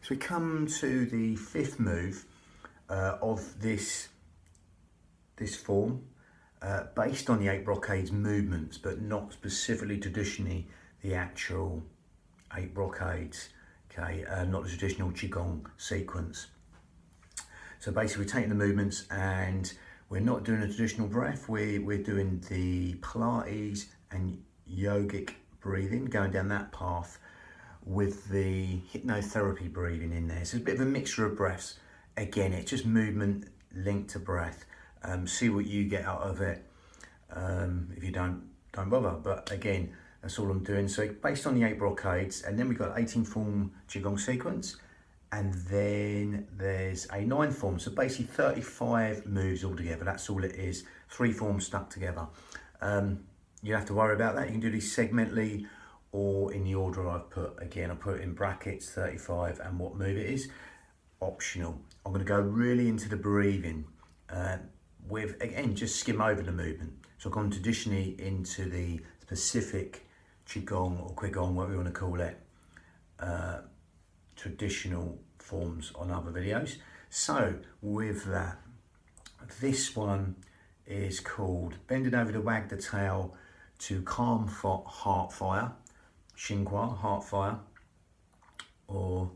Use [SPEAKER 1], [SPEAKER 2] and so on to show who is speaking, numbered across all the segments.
[SPEAKER 1] So we come to the fifth move of this form, based on the 8 brocades movements, but not specifically traditionally the actual 8 brocades, okay, not the traditional Qigong sequence. So basically we're taking the movements and we're not doing a traditional breath, we're doing the Pilates and yogic breathing, going down that path with the hypnotherapy breathing in there. So it's a bit of a mixture of breaths. Again, it's just movement linked to breath. See what you get out of it. If you don't bother. But again, that's all I'm doing. So based on the 8 brocades, and then we've got 18 form Qigong sequence, and then there's a 9 form. So basically 35 moves altogether. That's all it is. 3 forms stuck together. You don't have to worry about that. You can do these segmentally or in the order I've put. Again, I put it in brackets, 35, and what move it is, optional. I'm going to go really into the breathing with, again, just skim over the movement. So I've gone traditionally into the specific Qigong or Qigong, whatever you want to call it, traditional forms on other videos. So with that, this one is called Bending Over to Wag the Tail to Calm Heart Fire, Xinhua, Heart Fire, or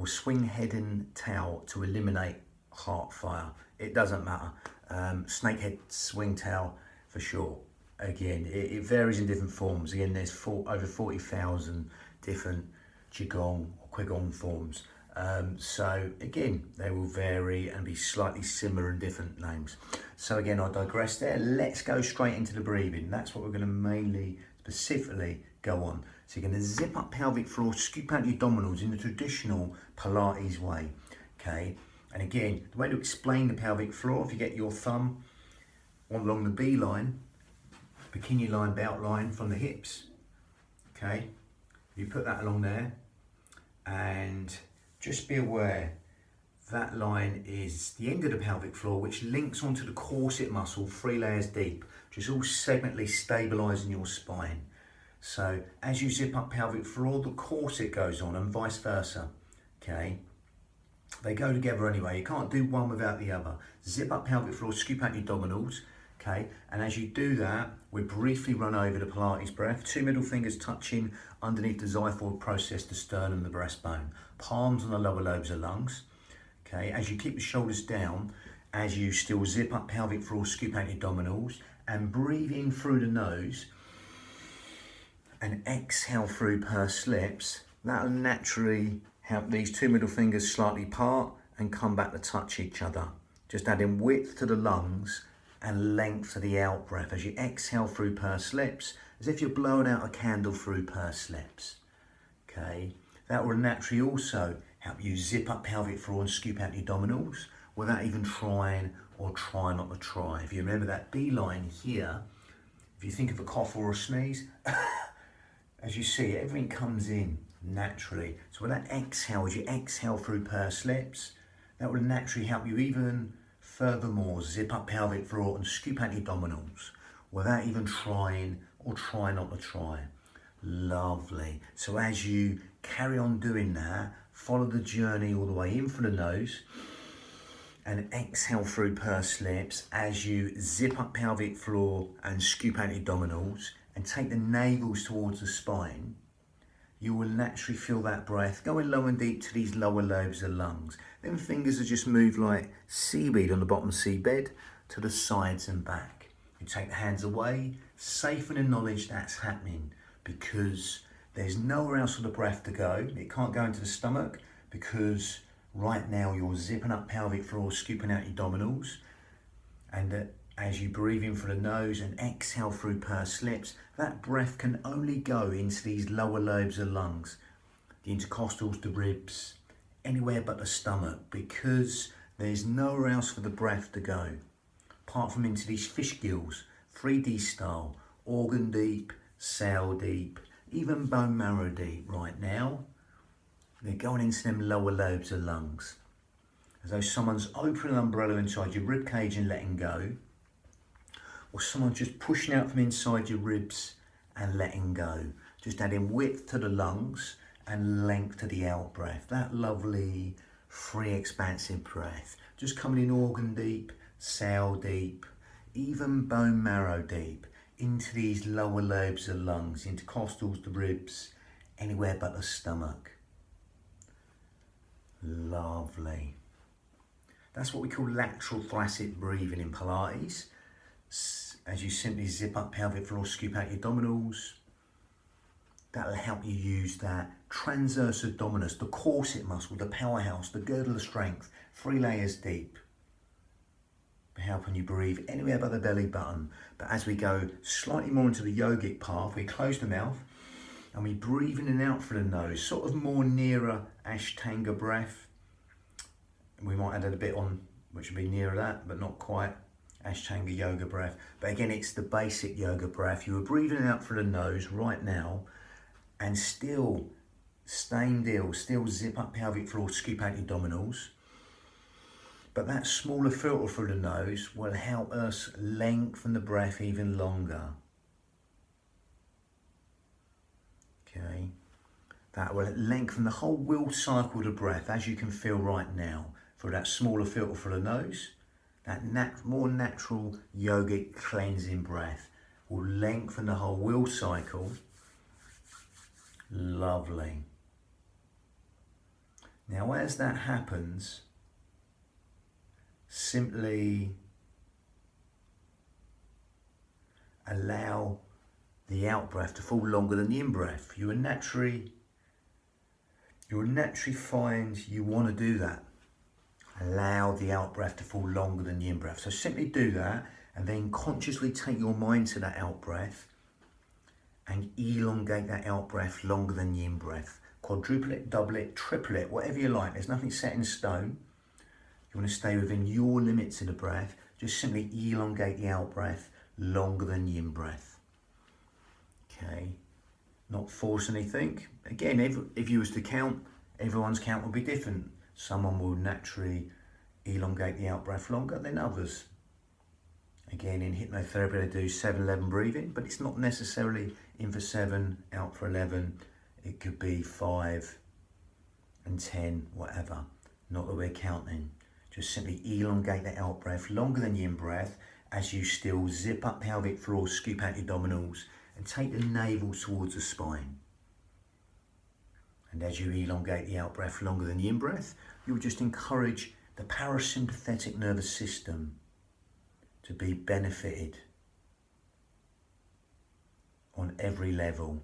[SPEAKER 1] Swing Head and Tail to Eliminate Heart Fire. It doesn't matter. Snakehead, swing tail for sure. Again, it varies in different forms. Again, there's over 40,000 different Qigong or Qigong forms. So again, they will vary and be slightly similar in different names. So again, I digress there. Let's go straight into the breathing. That's what we're going to mainly, specifically go on. So you're going to zip up pelvic floor, scoop out your abdominals in the traditional Pilates way, okay? And again, the way to explain the pelvic floor, if you get your thumb along the B line, bikini line, belt line from the hips, okay? You put that along there, and just be aware that line is the end of the pelvic floor, which links onto the corset muscle 3 layers deep, which is all segmentally stabilizing your spine. So as you zip up pelvic floor, the corset goes on and vice versa, okay? They go together anyway. You can't do one without the other. Zip up pelvic floor, scoop out your abdominals, okay? And as you do that, we briefly run over the Pilates breath. 2 middle fingers touching underneath the xiphoid process, the sternum, the breastbone. Palms on the lower lobes of lungs, okay? As you keep the shoulders down, as you still zip up pelvic floor, scoop out your abdominals, and breathe in through the nose, and exhale through pursed lips. That'll naturally help these 2 middle fingers slightly part and come back to touch each other. Just adding width to the lungs and length to the out breath as you exhale through pursed lips, as if you're blowing out a candle through pursed lips. Okay, that will naturally also help you zip up pelvic floor and scoop out your abdominals without even trying or try not to try. If you remember that B line here, if you think of a cough or a sneeze, as you see, everything comes in naturally. So with that exhale, as you exhale through pursed lips, that will naturally help you even furthermore zip up pelvic floor and scoop out your abdominals without even trying or try not to try. Lovely. So as you carry on doing that, follow the journey all the way in through the nose and exhale through pursed lips as you zip up pelvic floor and scoop out your abdominals and take the navels towards the spine. You will naturally feel that breath going low and deep to these lower lobes of lungs. Then fingers are just moved like seaweed on the bottom seabed to the sides and back. You take the hands away, safe in the knowledge that's happening, because there's nowhere else for the breath to go. It can't go into the stomach because right now you're zipping up pelvic floor, scooping out your abdominals, and as you breathe in through the nose and exhale through pursed lips, that breath can only go into these lower lobes of lungs, the intercostals, the ribs, anywhere but the stomach, because there's nowhere else for the breath to go, apart from into these fish gills, 3D style, organ deep, cell deep, even bone marrow deep right now. They're going into them lower lobes of lungs, as though someone's opening an umbrella inside your rib cage and letting go, or someone just pushing out from inside your ribs and letting go. Just adding width to the lungs and length to the out breath. That lovely, free, expansive breath. Just coming in organ deep, cell deep, even bone marrow deep, into these lower lobes of lungs, intercostals, the ribs, anywhere but the stomach. Lovely. That's what we call lateral thoracic breathing in Pilates. As you simply zip up pelvic floor, scoop out your abdominals. That'll help you use that transverse abdominis, the corset muscle, the powerhouse, the girdle of strength, 3 layers deep. Helping you breathe anywhere but the belly button. But as we go slightly more into the yogic path, we close the mouth and we breathe in and out through the nose, sort of more nearer Ashtanga breath. We might add a bit on, which would be nearer that, but not quite Ashtanga yoga breath. But again, it's the basic yoga breath. You are breathing out through the nose right now and still staying still zip up pelvic floor, scoop out your abdominals. But that smaller filter through the nose will help us lengthen the breath even longer. Okay, that will lengthen the whole wheel cycle of the breath, as you can feel right now, through that smaller filter through the nose. That more natural yogic cleansing breath will lengthen the whole wheel cycle. Lovely. Now, as that happens, simply allow the out breath to fall longer than the in breath. You will naturally find you want to do that. Allow the out breath to fall longer than the in breath. So simply do that and then consciously take your mind to that out breath and elongate that out breath longer than the in breath. Quadruple it, double it, triple it, whatever you like. There's nothing set in stone. You want to stay within your limits of the breath. Just simply elongate the out breath longer than the in breath. Okay, not force anything. Again, if you was to count, everyone's count will be different. Someone will naturally elongate the out breath longer than others. Again, in hypnotherapy they do 7-11 breathing, but it's not necessarily in for 7, out for 11. It could be 5 and 10, whatever. Not that we're counting. Just simply elongate the out breath longer than the in breath as you still zip up pelvic floor, scoop out your abdominals and take the navel towards the spine. And as you elongate the out breath longer than the in breath, you will just encourage the parasympathetic nervous system to be benefited on every level.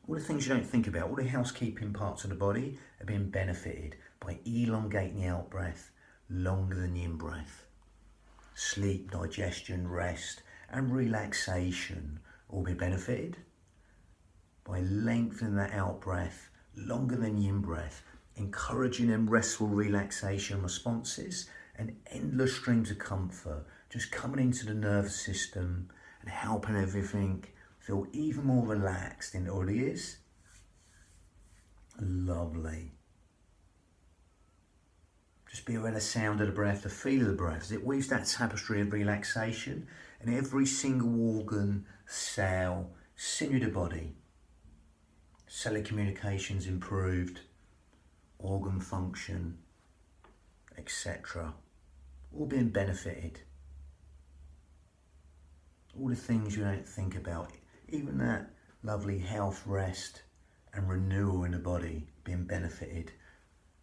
[SPEAKER 1] All the things you don't think about, all the housekeeping parts of the body are being benefited by elongating the out breath longer than the in breath. Sleep, digestion, rest and relaxation all be benefited by lengthening that out breath longer than the in breath, encouraging them restful relaxation responses and endless streams of comfort just coming into the nervous system and helping everything feel even more relaxed than it already is. Lovely. Just be aware of the sound of the breath, the feel of the breath as it weaves that tapestry of relaxation in every single organ, cell, sinew of the body. Cellular communications improved, organ function, etc. All being benefited. All the things you don't think about, even that lovely health, rest and renewal in the body being benefited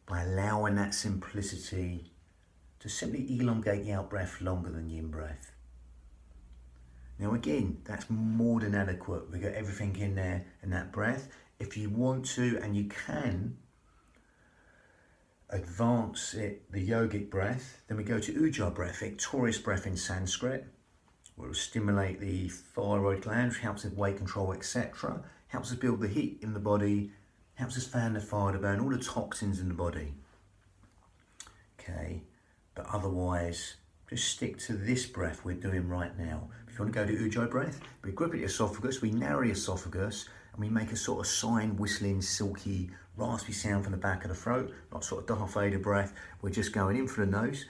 [SPEAKER 1] by allowing that simplicity to simply elongate the out breath longer than the in breath. Now again, that's more than adequate. We got everything in there in that breath. If you want to, and you can, advance it, the yogic breath, then we go to Ujjayi breath, victorious breath in Sanskrit. Will stimulate the thyroid gland, which helps with weight control, etc. Helps us build the heat in the body, helps us fan the fire to burn all the toxins in the body. Okay, but otherwise, just stick to this breath we're doing right now. If you want to go to Ujjayi breath, we grip at the esophagus, we narrow the esophagus, and we make a sort of sine, whistling, silky, raspy sound from the back of the throat, not sort of Darth Vader breath. We're just going in through the nose.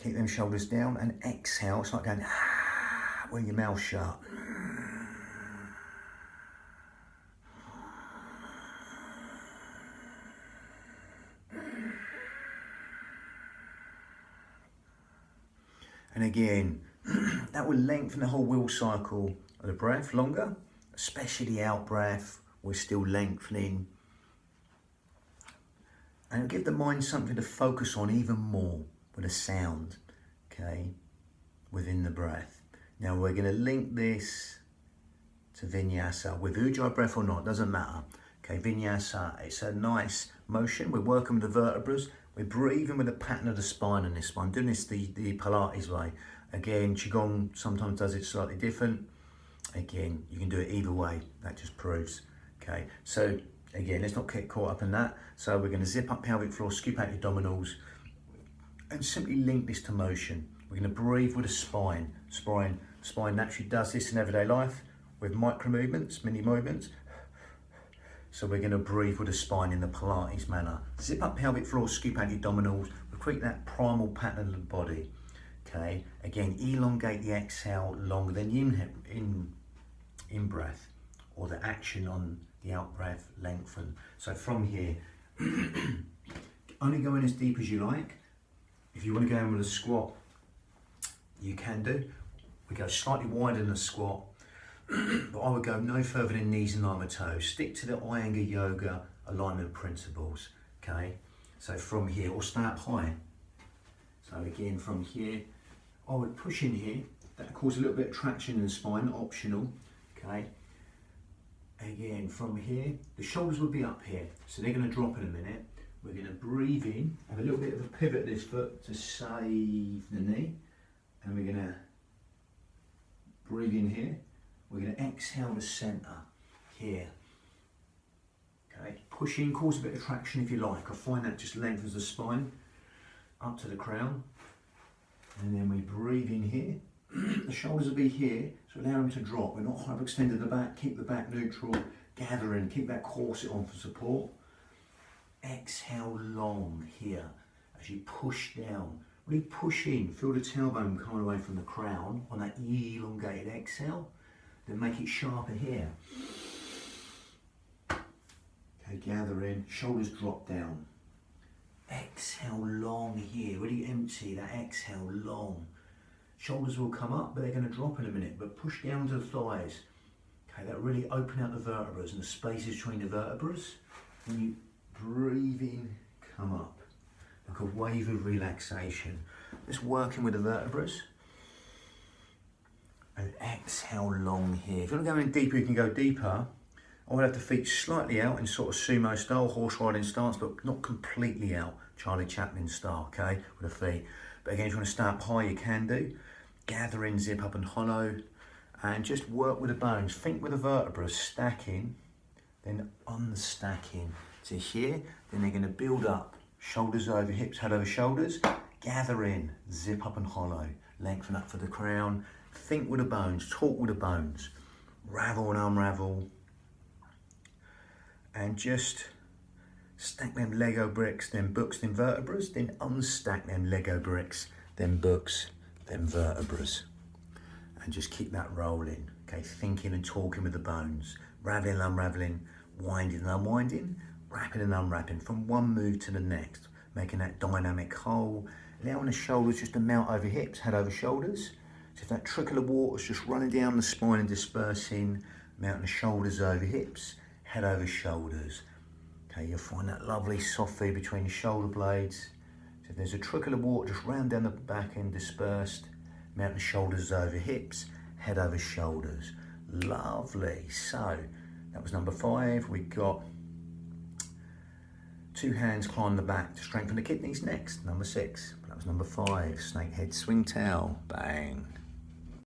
[SPEAKER 1] Keep them shoulders down and exhale. It's like going with your mouth shut. And again, that will lengthen the whole wheel cycle of the breath longer, especially the out breath. We're still lengthening. And it'll give the mind something to focus on even more with a sound, okay, within the breath. Now we're going to link this to vinyasa with ujjayi breath or not, doesn't matter. Okay, vinyasa, it's a nice motion. We're working with the vertebrae. We're breathing with the pattern of the spine in this one. Doing this the Pilates way. Again, Qigong sometimes does it slightly different. Again, you can do it either way. That just proves. Okay, so again, let's not get caught up in that. So we're going to zip up pelvic floor, scoop out your abdominals, and simply link this to motion. We're going to breathe with the spine. Spine naturally does this in everyday life with micro movements, mini movements. So we're going to breathe with the spine in the Pilates manner. Zip up pelvic floor, scoop out your abdominals, recruit that primal pattern of the body. Okay, again, elongate the exhale longer than the in breath, or the action on the out breath lengthen. So from here, only go in as deep as you like. If you want to go in with a squat, you can do. We go slightly wider than a squat, but I would go no further than knees and arm and toes. Stick to the Iyengar yoga alignment principles, okay? So from here, or stay up high. So again, from here, I would push in here. That causes a little bit of traction in the spine, optional, okay? Again, from here, the shoulders will be up here, so they're going to drop in a minute. We're going to breathe in, have a little bit of a pivot this foot to save the knee, and we're going to breathe in here. We're going to exhale to centre here. Okay, push in, cause a bit of traction if you like. I find that just lengthens the spine up to the crown, and then we breathe in here. The shoulders will be here, so allow them to drop. We're not hyperextended the back, keep the back neutral, gather in, keep that corset on for support. Exhale long here as you push down. Really push in, feel the tailbone coming away from the crown on that elongated exhale. Then make it sharper here. Okay, gather in, shoulders drop down. Exhale long here, really empty that exhale long. Shoulders will come up, but they're going to drop in a minute, but push down to the thighs. Okay, that really open out the vertebrae and the spaces between the vertebrae. When you breathe in, come up. Like a wave of relaxation. Just working with the vertebrae. And exhale long here. If you want to go in deeper, you can go deeper. I would have the feet slightly out in sort of sumo style, horse riding stance, but not completely out, Charlie Chaplin style, okay, with the feet. But again, if you want to stay up high, you can do. Gather in, zip up and hollow, and just work with the bones. Think with the vertebrae, stacking, then unstacking to here. Then they're going to build up, shoulders over hips, head over shoulders. Gather in, zip up and hollow, lengthen up for the crown. Think with the bones, talk with the bones, ravel and unravel, and just stack them Lego bricks, then books, then vertebrae, then unstack them Lego bricks, then books, then vertebrae, and just keep that rolling. Okay, thinking and talking with the bones, raveling and unraveling, winding and unwinding, wrapping and unwrapping from one move to the next, making that dynamic whole, allowing the shoulders just to melt over hips, head over shoulders. So if that trickle of water is just running down the spine and dispersing, mounting the shoulders over hips, head over shoulders. Okay, you'll find that lovely soft feed between the shoulder blades. So if there's a trickle of water just round down the back and dispersed, mount the shoulders over hips, head over shoulders. Lovely. So that was number 5. We got 2 hands climb the back to strengthen the kidneys next, number 6. That was number 5, snake head swing tail, bang.